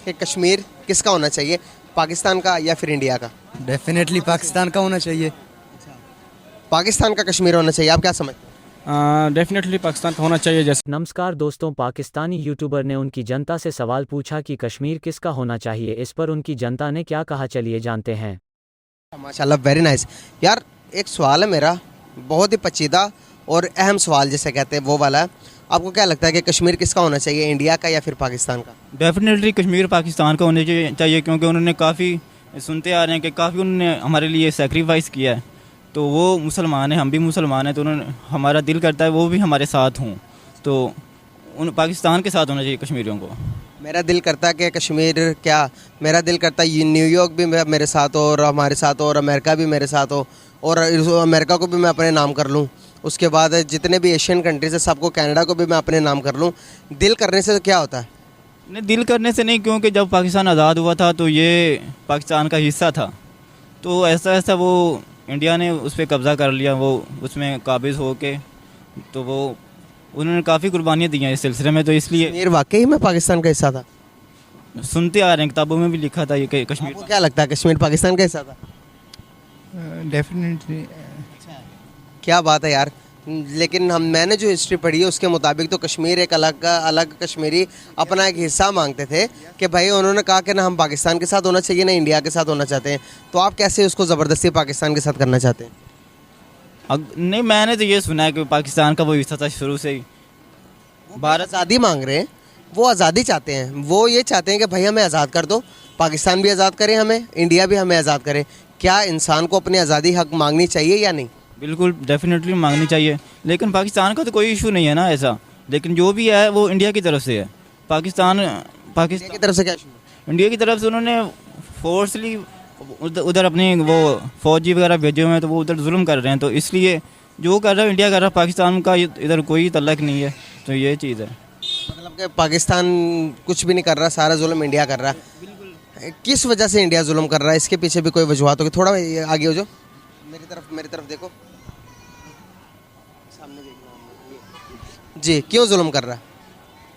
कि कश्मीर किसका होना चाहिए, पाकिस्तान का या फिर इंडिया का? डेफिनेटली पाकिस्तान का होना चाहिए। पाकिस्तान का कश्मीर होना चाहिए, आप क्या समझते हैं? डेफिनेटली पाकिस्तान का होना चाहिए। जैसे नमस्कार दोस्तों, पाकिस्तानी यूट्यूबर ने उनकी जनता से सवाल पूछा कि कश्मीर किसका होना चाहिए। इस पर उनकी जनता ने क्या कहा, चलिए जानते हैं। माशाल्लाह, वेरी नाइस। यार एक सवाल है मेरा, बहुत ही पेचीदा और अहम सवाल जिसे कहते हैं वो वाला है। आपको क्या लगता है कि कश्मीर किसका होना चाहिए, इंडिया का या फिर पाकिस्तान का? डेफिनेटली कश्मीर पाकिस्तान का होने चाहिए, क्योंकि उन्होंने काफ़ी सुनते आ रहे हैं कि काफ़ी उन्होंने हमारे लिए सेक्रीफाइस किया है। तो वो मुसलमान हैं, हम भी मुसलमान हैं, तो उन्होंने हमारा दिल करता है वो भी हमारे साथ हों। तो उन पाकिस्तान के साथ होना चाहिए कश्मीरियों को। मेरा दिल करता है कि कश्मीर क्या, मेरा दिल करता है ये न्यूयॉर्क भी मेरे साथ हो और हमारे साथ हो, और अमेरिका भी मेरे साथ हो, और अमेरिका को भी मैं अपने नाम कर लूँ। उसके बाद जितने भी एशियन कंट्रीज है सबको, कनाडा को भी मैं अपने नाम कर लूँ। दिल करने से क्या होता है? नहीं, दिल करने से नहीं, क्योंकि जब पाकिस्तान आज़ाद हुआ था तो ये पाकिस्तान का हिस्सा था। तो ऐसा ऐसा वो इंडिया ने उस पर कब्ज़ा कर लिया, वो उसमें काबिज़ हो के, तो वो उन्होंने काफ़ी कुर्बानियाँ दी हैं इस सिलसिले में। तो इसलिए कश्मीर वाकई में पाकिस्तान का हिस्सा था? सुनते आ रहे हैं, किताबों में भी लिखा था ये कि कश्मीर। आपको क्या लगता है कश्मीर पाकिस्तान का हिस्सा था? डेफिनेटली। क्या बात है यार। लेकिन मैंने जो हिस्ट्री पढ़ी है उसके मुताबिक तो कश्मीर एक अलग कश्मीरी अपना एक हिस्सा मांगते थे कि भाई उन्होंने कहा कि ना हम पाकिस्तान के साथ होना चाहिए ना इंडिया के साथ होना चाहते हैं। तो आप कैसे उसको ज़बरदस्ती पाकिस्तान के साथ करना चाहते हैं? नहीं, मैंने तो ये सुना है कि पाकिस्तान का वो हिस्सा था शुरू से ही। भारत आज़ादी मांग रहे हैं, वो आज़ादी चाहते हैं, वो ये चाहते हैं कि भाई हमें आज़ाद कर दो, पाकिस्तान भी आज़ाद करें हमें, इंडिया भी हमें आज़ाद करे। क्या इंसान को अपनी आज़ादी हक मांगनी चाहिए या नहीं? बिल्कुल डेफिनेटली मांगनी चाहिए, लेकिन पाकिस्तान का तो कोई इशू नहीं है ना ऐसा। लेकिन जो भी है वो इंडिया की तरफ से है। पाकिस्तान की तरफ से क्या issue है? इंडिया की तरफ से उन्होंने फोर्सली उधर अपने वो फौजी वगैरह भेजे हुए हैं, तो वो उधर जुल्म कर रहे हैं। तो इसलिए जो कर रहा है इंडिया कर रहा है, पाकिस्तान का इधर कोई तल्लक नहीं है। तो ये चीज़ है, मतलब कि पाकिस्तान कुछ भी नहीं कर रहा, सारा जुल्म इंडिया कर रहा है। किस वजह से इंडिया जुल्म कर रहा है, इसके पीछे भी कोई वजूहत होगी? थोड़ा आगे हो जाओ, मेरी तरफ देखो, सामने देखना जी। क्यों जुल्म कर रहा है?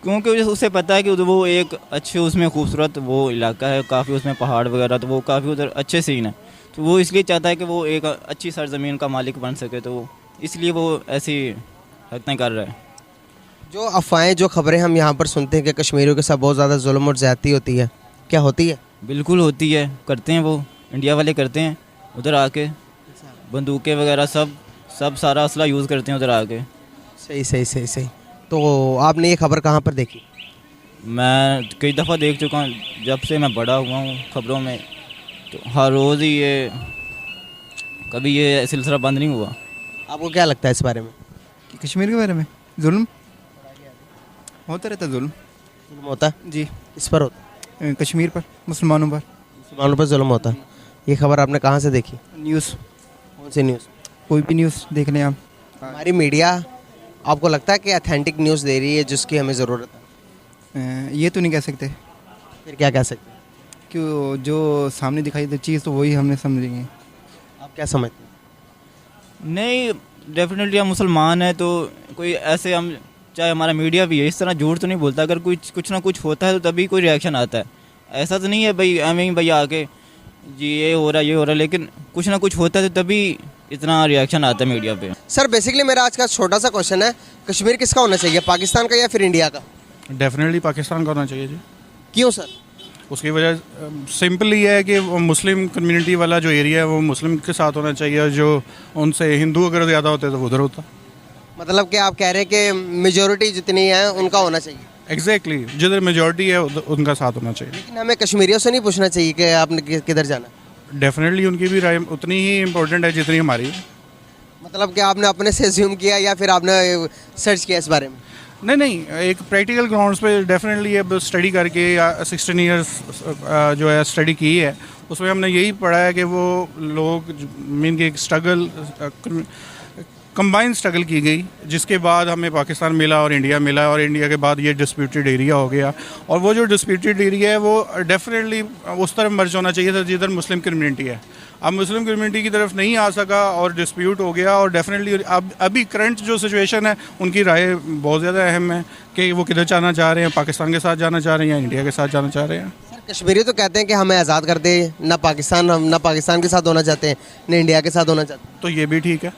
क्योंकि उसे पता है कि वो एक अच्छे उसमें खूबसूरत वो इलाका है, काफ़ी उसमें पहाड़ वगैरह, तो वो काफ़ी उधर अच्छे सीन है। तो वो इसलिए चाहता है कि वो एक अच्छी सरजमीन का मालिक बन सके, तो इसलिए वो ऐसी हरकतें कर रहा है। जो अफवाहें, जो खबरें हम यहाँ पर सुनते हैं कि कश्मीरियों के साथ बहुत ज़्यादा जुल्म और ज़्यादती होती है, क्या होती है? बिल्कुल होती है, करते हैं वो, इंडिया वाले करते हैं। उधर आके बंदूकें वगैरह सब सारा असला यूज़ करते हैं उधर आके। सही। तो आपने ये खबर कहाँ पर देखी? मैं कई दफ़ा देख चुका हूँ, जब से मैं बड़ा हुआ हूँ खबरों में। तो हर रोज़ ही ये, कभी ये सिलसिला बंद नहीं हुआ। आपको क्या लगता है इस बारे में? कश्मीर के बारे में जुल्म होता रहता, जुल्म जुल्म होता है जी। इस पर होता है, कश्मीर पर, मुसलमानों पर। मुसलमानों पर जुल्म होता है। ये खबर आपने कहाँ से देखी? न्यूज़, कौन सी न्यूज़? कोई भी न्यूज़ देख लें आप। हमारी मीडिया आपको लगता है कि अथेंटिक न्यूज़ दे रही है जिसकी हमें ज़रूरत है? ये तो नहीं कह सकते फिर क्या कह सकते हैं? कि जो सामने दिखाई दे चीज़ तो वही हमने समझेंगे। आप क्या समझते हैं? नहीं, डेफिनेटली हम मुसलमान हैं, तो कोई ऐसे हम, चाहे हमारा मीडिया भी है, इस तरह झूठ तो नहीं बोलता। अगर कुछ ना कुछ होता है तो तभी कोई रिएक्शन आता है। ऐसा तो नहीं है भाई हमें ही भाई आके जी ये हो रहा है, लेकिन कुछ ना कुछ होता है तो तभी इतना रिएक्शन आता है मीडिया पे। सर बेसिकली मेरा आज का छोटा सा क्वेश्चन है, कश्मीर किसका होना चाहिए, पाकिस्तान का या फिर इंडिया का? डेफिनेटली पाकिस्तान का होना चाहिए जी। क्यों सर? उसकी वजह सिंपल ये है कि वो मुस्लिम कम्युनिटी वाला जो एरिया है वो मुस्लिम के साथ होना चाहिए, और जो उनसे हिंदू अगर ज़्यादा होते तो उधर होता। मतलब कि आप कह रहे हैं कि मेजोरिटी जितनी है उनका होना चाहिए? एग्जैक्टली, जिधर मेजॉरिटी है उनका साथ होना चाहिए। लेकिन हमें कश्मीरियों से नहीं पूछना चाहिए कि आपने किधर जाना? डेफिनेटली उनकी भी राय उतनी ही इम्पोर्टेंट है जितनी हमारी। मतलब कि आपने अपने से ज्यूम किया या फिर आपने सर्च किया इस बारे में? नहीं, एक प्रैक्टिकल ग्राउंड्स पे डेफिनेटली अब स्टडी करके या 16 इयर्स जो है स्टडी की है, उसमें हमने यही पढ़ा है कि वो लोग मीन की एक स्ट्रगल, कंबाइन स्ट्रगल की गई, जिसके बाद हमें पाकिस्तान मिला और इंडिया मिला, और इंडिया के बाद ये डिस्प्यूटेड एरिया हो गया। और वो जो डिस्प्यूटेड एरिया है वो डेफिनेटली उस तरफ मर्ज होना चाहिए था जिधर मुस्लिम कम्युनिटी है। अब मुस्लिम कम्युनिटी की तरफ नहीं आ सका और डिस्प्यूट हो गया, और डेफिनेटली अब अभी करंट जो सिचुएशन है उनकी राय बहुत ज़्यादा अहम है कि वो किधर जाना चाह रहे हैं, पाकिस्तान के साथ जाना चाह रहे हैं या इंडिया के साथ जाना चाह रहे हैं। सर कश्मीरी तो कहते हैं कि हमें आज़ाद कर दे, ना पाकिस्तान, हम ना पाकिस्तान के साथ होना चाहते हैं ना इंडिया के साथ होना चाहते हैं। तो ये भी ठीक है।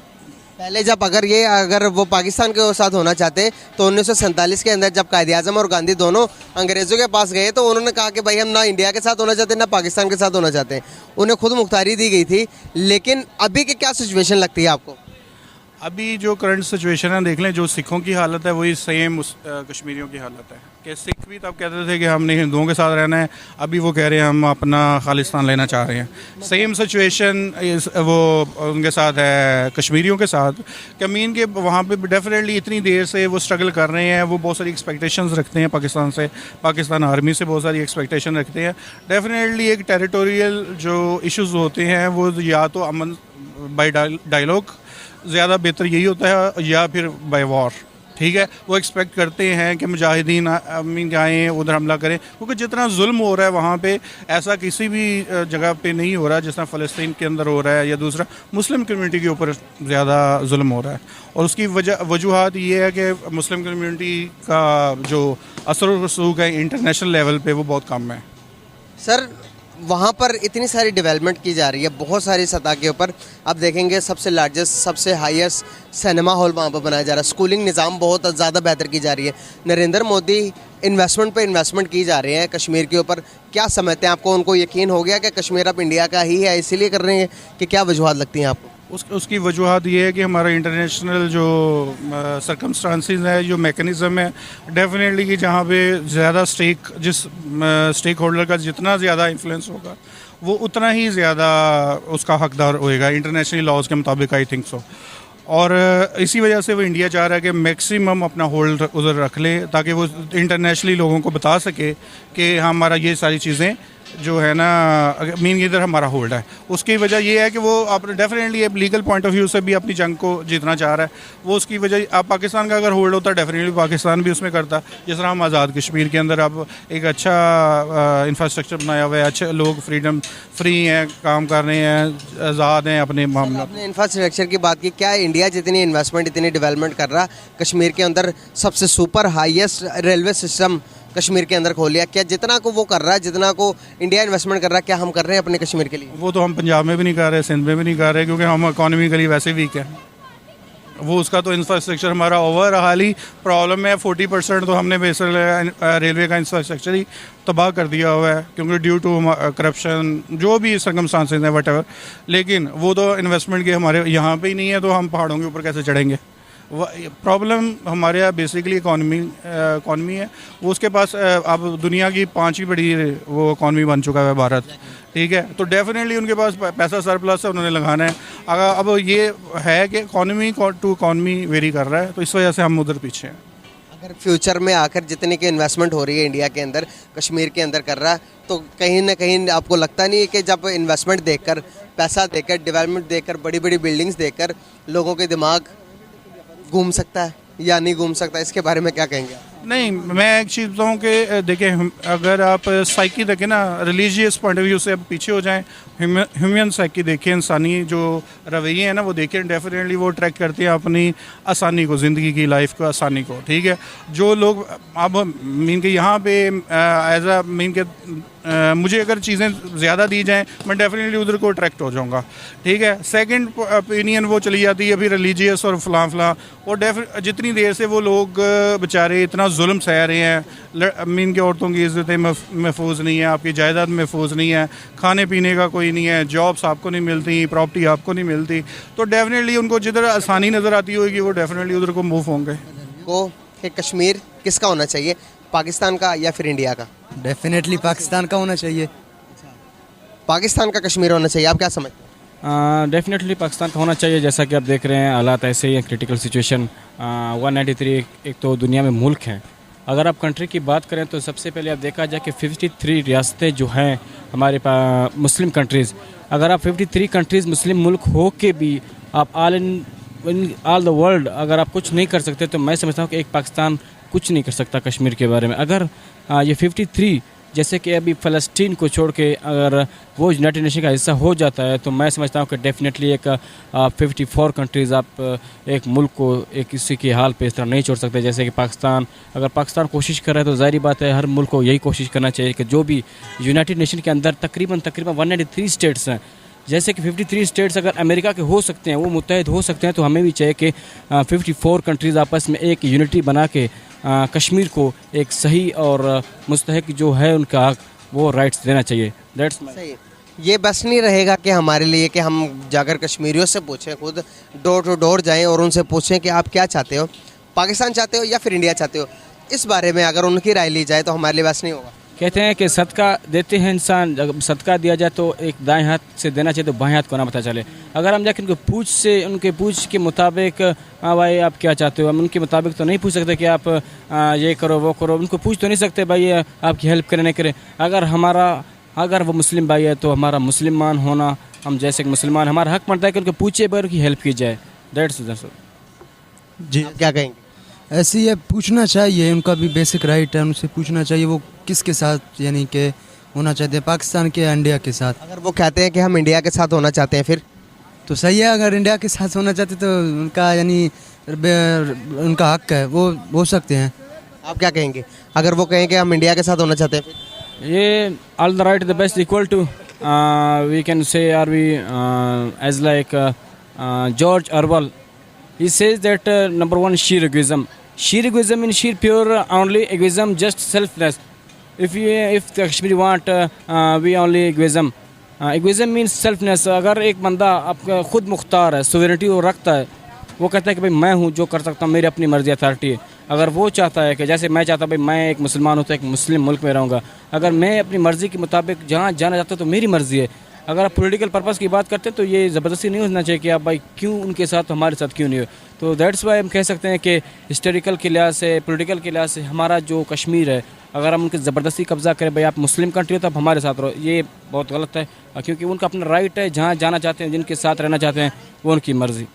पहले जब अगर वो पाकिस्तान के साथ होना चाहते तो 1947 के अंदर जब कायद आज़म और गांधी दोनों अंग्रेज़ों के पास गए तो उन्होंने कहा कि भाई हम ना इंडिया के साथ होना चाहते ना पाकिस्तान के साथ होना चाहते हैं। उन्हें खुद मुख्तारी दी गई थी। लेकिन अभी की क्या सिचुएशन लगती है आपको? अभी जो करंट सिचुएशन है देख लें, जो सिखों की हालत है वही सेम कश्मीरियों की हालत है कि सिख भी तब कहते थे कि हमने हिंदुओं के साथ रहना है, अभी वो कह रहे हैं हम अपना खालिस्तान लेना चाह रहे हैं। सेम सिचुएशन वो उनके साथ है कश्मीरियों के साथ कि मीन के वहाँ पे डेफिनेटली इतनी देर से वो स्ट्रगल कर रहे हैं, वो बहुत सारी एक्सपेक्टेशंस रखते हैं पाकिस्तान से, पाकिस्तान आर्मी से बहुत सारी एक्सपेक्टेशन रखते हैं। डेफिनेटली एक टेरिटोरियल जो इश्यूज़ होते हैं वो या तो अमन बाय डायलॉग ज़्यादा बेहतर यही होता है या फिर बाय वॉर, ठीक है। वो एक्सपेक्ट करते हैं कि मुजाहिदीन आएँ उधर हमला करें, क्योंकि जितना जुल्म हो रहा है वहाँ पे ऐसा किसी भी जगह पे नहीं हो रहा जितना फ़लस्तीन के अंदर हो रहा है, या दूसरा मुस्लिम कम्युनिटी के ऊपर ज़्यादा जुल्म हो रहा है। और उसकी वजूहत ये है कि मुस्लिम कम्युनिटी का जो असर व रसूख है इंटरनेशनल लेवल पर वो बहुत कम है। सर वहाँ पर इतनी सारी डेवलपमेंट की जा रही है बहुत सारी सतह के ऊपर। आप देखेंगे सबसे लार्जेस्ट, सबसे हाईएस्ट सिनेमा हॉल वहाँ पर बनाया जा रहा है। स्कूलिंग निज़ाम बहुत ज़्यादा बेहतर की जा रही है। नरेंद्र मोदी इन्वेस्टमेंट पे इन्वेस्टमेंट की जा रहे हैं कश्मीर के ऊपर। क्या समझते हैं, आपको उनको यकीन हो गया कि कश्मीर अब इंडिया का ही है इसीलिए कर रहे हैं, कि क्या वजूहत लगती हैं आपको? उसकी वजूहत ये है कि हमारा इंटरनेशनल जो सर्कमस्टांसिस है, जो मेकनिज़म है, डेफिनेटली कि जहाँ पे ज़्यादा जिस स्टेक होल्डर का जितना ज़्यादा इन्फ्लुएंस होगा वो उतना ही ज़्यादा उसका हकदार होएगा इंटरनेशनल लॉज के मुताबिक, आई थिंक सो। और इसी वजह से वो इंडिया चाह रहा है कि मैक्सिमम अपना होल्ड उधर रख ले, ताकि वो इंटरनेशनली लोगों को बता सके कि हमारा ये सारी चीज़ें जो है ना मीन इधर हमारा होल्ड है। उसकी वजह ये है कि वो आप डेफिनेटली एक लीगल पॉइंट ऑफ व्यू से भी अपनी जंग को जीतना चाह रहा है। वो उसकी वजह आप पाकिस्तान का अगर होल्ड होता है डेफिनेटली पाकिस्तान भी उसमें करता। जिस तरह हम आज़ाद कश्मीर के अंदर अब एक अच्छा इंफ्रास्ट्रक्चर बनाया हुआ है, अच्छे लोग फ्री हैं, काम कर रहे हैं, आज़ाद हैं अपने मामले। आपने इंफ्रास्ट्रक्चर की बात की, क्या इंडिया जितनी इन्वेस्टमेंट इतनी डेवलपमेंट कर रहा कश्मीर के अंदर, सबसे super highest railway system Kashmir के अंदर खोल लिया, क्या जितना को वो कर रहा है, जितना को इंडिया इन्वेस्टमेंट कर रहा है, क्या हम कर रहे हैं अपने कश्मीर के लिए? वो तो हम पंजाब में भी नहीं कर रहे, सिंध में भी नहीं कर रहे, क्योंकि हम इकॉनमिकली वैसे वीक है। वो उसका तो इंफ्रास्ट्रक्चर हमारा ओवरऑल ही प्रॉब्लम है। 40% तो हमने बेसिकली रेलवे का इंफ्रास्ट्रक्चर ही तबाह कर दिया हुआ है, क्योंकि ड्यू टू करप्शन जो भी सर्कमस्टांसेस हैं वट एवर। लेकिन वो तो इन्वेस्टमेंट के हमारे यहाँ पे ही नहीं है, तो हम पहाड़ों के ऊपर कैसे चढ़ेंगे? प्रॉब्लम हमारे यहाँ बेसिकली इकॉनमी है। वो उसके पास अब दुनिया की 5वीं बड़ी वो इकॉनमी बन चुका है भारत, ठीक है। तो डेफिनेटली उनके पास पैसा सरप्लस है, उन्होंने लगाना है। अगर अब ये है कि इकॉनमी टू इकॉनमी वेरी कर रहा है, तो इस वजह से हम उधर पीछे हैं। अगर फ्यूचर में आकर जितनी की इन्वेस्टमेंट हो रही है इंडिया के अंदर, कश्मीर के अंदर कर रहा है, तो कहीं ना कहीं आपको लगता नहीं है कि जब इन्वेस्टमेंट देखकर, पैसा देकर, डेवलपमेंट देखकर, बड़ी बड़ी बिल्डिंग्स देखकर लोगों के दिमाग घूम सकता है या नहीं घूम सकता? इसके बारे में क्या कहेंगे आप? नहीं, मैं एक चीज़ बताऊँ कि देखें, अगर आप साइकी देखें ना, रिलीजियस पॉइंट ऑफ व्यू से अब पीछे हो जाएं, ह्यूमन साइकी देखें, इंसानी जो रवैये हैं ना वो देखें, डेफिनेटली वो ट्रैक करते हैं अपनी आसानी को, ज़िंदगी की लाइफ को, आसानी को, ठीक है। जो लोग अब मीन के यहाँ पे एज अ मीन के मुझे अगर चीज़ें ज़्यादा दी जाएं, मैं डेफिनेटली उधर को अट्रैक्ट हो जाऊँगा, ठीक है। सेकंड ओपिनियन वो चली जाती है फिर रिलीजियस और फलां और जितनी देर से वो लोग बेचारे इतना जुल्म सह रहे हैं, मीन के औरतों की इज़्ज़तें महफूज नहीं है, आपकी जायदाद महफूज नहीं है, खाने पीने का कोई नहीं है, जॉब्स आपको नहीं मिलती, प्रॉपर्टी आपको नहीं मिलती, तो डेफिनेटली उनको जिधर आसानी नज़र आती होगी वो डेफिनेटली उधर को मूव होंगे। को कि कश्मीर किसका होना चाहिए, पाकिस्तान का या फिर इंडिया का? डेफिनेटली पाकिस्तान का होना चाहिए। पाकिस्तान का कश्मीर होना चाहिए, आप क्या समझते हैं? डेफिनेटली पाकिस्तान का होना चाहिए। जैसा कि आप देख रहे हैं हालात ऐसे ही हैं, क्रिटिकल सिचुएशन। 193 एक तो दुनिया में मुल्क हैं। अगर आप कंट्री की बात करें तो सबसे पहले आप देखा जाए कि 53 रियासतें जो हैं हमारे पास मुस्लिम कंट्रीज़, अगर आप 53 कंट्रीज़ मुस्लिम मुल्क हो के भी आप ऑल द वर्ल्ड अगर आप कुछ नहीं कर सकते, तो मैं समझता हूँ कि एक पाकिस्तान कुछ नहीं कर सकता कश्मीर के बारे में। अगर ये 53 जैसे कि अभी फ़लस्तीन को छोड़ के अगर वो यूनाइटेड नेशन का हिस्सा हो जाता है तो मैं समझता हूँ कि डेफिनेटली एक 54 कंट्रीज़ आप एक मुल्क को एक किसी के हाल पे इस तरह नहीं छोड़ सकते। जैसे कि पाकिस्तान, अगर पाकिस्तान कोशिश कर रहा है तो ज़ाहिर बात है हर मुल्क को यही कोशिश करना चाहिए कि जो भी यूनाइटेड नेशन के अंदर तकरीबन 193 स्टेट्स हैं, जैसे कि 53 स्टेट्स अगर अमेरिका के हो सकते हैं, वो मुत्तहिद हो सकते हैं, तो हमें भी चाहिए कि 54 कंट्रीज़ आपस में एक यूनिटी बना के कश्मीर को एक सही और मुस्तहक जो है उनका हक वो राइट्स देना चाहिए। दैट्स सही। ये बस नहीं रहेगा कि हमारे लिए कि हम जाकर कश्मीरियों से पूछें, खुद डोर टू डोर जाएं और उनसे पूछें कि आप क्या चाहते हो, पाकिस्तान चाहते हो या फिर इंडिया चाहते हो। इस बारे में अगर उनकी राय ली जाए तो हमारे लिए बस नहीं होगा। कहते हैं कि सदका देते हैं इंसान, जब सदका दिया जाए तो एक दाएं हाथ से देना चाहिए तो बाएं हाथ को ना पता चले। अगर हम जाकर उनके पूछ के मुताबिक हाँ भाई आप क्या चाहते हो, हम उनके मुताबिक तो नहीं पूछ सकते कि आप ये करो वो करो, उनको पूछ तो नहीं सकते भाई आपकी हेल्प करें नहीं करें। अगर वो मुस्लिम भाई है तो हमारा मुसलमान होना, हम जैसे कि मुसलमान हमारा हक बनता है कि उनको पूछे पर उनकी हेल्प की जाए। दैट्स जी आप क्या कहेंगे? ऐसे ही पूछना चाहिए, उनका भी बेसिक राइट है, उनसे पूछना चाहिए वो किसके साथ यानी कि होना चाहते हैं, पाकिस्तान के या इंडिया के साथ। अगर वो कहते हैं कि हम इंडिया के साथ होना चाहते हैं फिर तो सही है, अगर इंडिया के साथ होना चाहते तो उनका यानी उनका हक है, वो हो सकते हैं। आप क्या कहेंगे अगर वो कहें कि हम इंडिया के साथ होना चाहते हैं फिर? ये all the right the best equal to we can say are we as like George Orwell he says that number one sheer egoism means sheer pure only egoism, just selfless. If the Kashmiri want we only egoism means selfness. अगर एक बंदा आपका खुद मुख्तार है, sovereignty वो रखता है, वो कहता है कि भाई मैं हूँ जो कर सकता हूँ, मेरी अपनी मर्जी अथॉरिटी है। अगर वो चाहता है कि जैसे मैं चाहता भाई मैं एक मुसलमान हूँ तो एक मुस्लिम मुल्क में रहूँगा, अगर मैं अपनी मर्ज़ी के मुताबिक जहाँ जाना चाहता हूँ तो मेरी मर्ज़ी है। अगर आप पॉलिटिकल पर्पस की बात करते हैं तो ये ज़बरदस्ती नहीं होना चाहिए कि आप भाई क्यों उनके साथ तो हमारे साथ क्यों नहीं हो। तो दैट्स वाई हम कह सकते हैं कि हिस्टोरिकल के लिहाज से, पॉलिटिकल के लिहाज से हमारा जो कश्मीर है, अगर हम उनके ज़बरदस्ती कब्ज़ा करें भाई आप मुस्लिम कंट्री हो तो आप हमारे साथ रहो, ये बहुत गलत है, क्योंकि उनका अपना राइट है, जहाँ जाना चाहते हैं जिनके साथ रहना चाहते हैं वो उनकी मर्ज़ी।